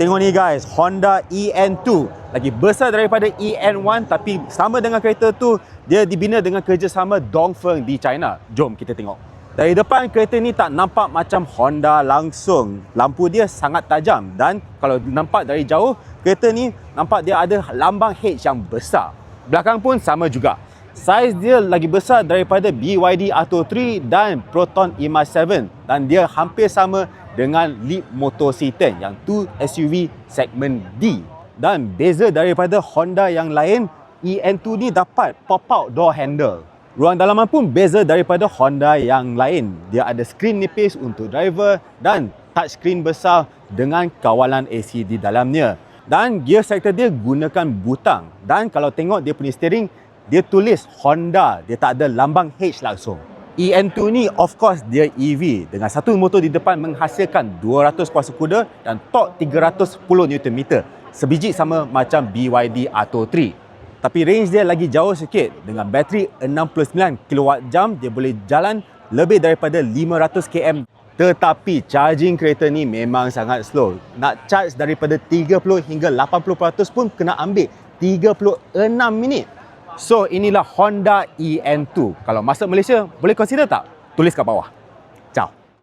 Tengok ni guys, Honda EN2 lagi besar daripada EN1, tapi sama dengan kereta tu, dia dibina dengan kerjasama Dongfeng di China. Jom kita tengok. Dari depan kereta ni tak nampak macam Honda langsung. Lampu dia sangat tajam dan kalau nampak dari jauh, kereta ni nampak dia ada lambang H yang besar. Belakang pun sama juga. Saiz dia lagi besar daripada BYD Atto 3 dan Proton E-Max 7 dan dia hampir sama dengan Leap Motor C10 yang tu SUV segmen D. Dan beza daripada Honda yang lain, EN2 ni dapat pop-out door handle. Ruang dalaman pun beza daripada Honda yang lain. Dia ada skrin nipis untuk driver dan touchscreen besar dengan kawalan AC di dalamnya. Dan gear sector dia gunakan butang. Dan kalau tengok dia punya steering, dia tulis Honda, dia tak ada lambang H langsung. EN2 ni of course dia EV dengan satu motor di depan menghasilkan 200 kuasa kuda dan torque 310 Nm. Sebiji sama macam BYD Atto 3. Tapi range dia lagi jauh sikit. Dengan bateri 69 kWh dia boleh jalan lebih daripada 500 km. Tetapi charging kereta ni memang sangat slow. Nak charge daripada 30 hingga 80% pun kena ambil 36 minit. So inilah Honda EN2. Kalau masuk Malaysia, boleh consider tak? Tulis kat bawah.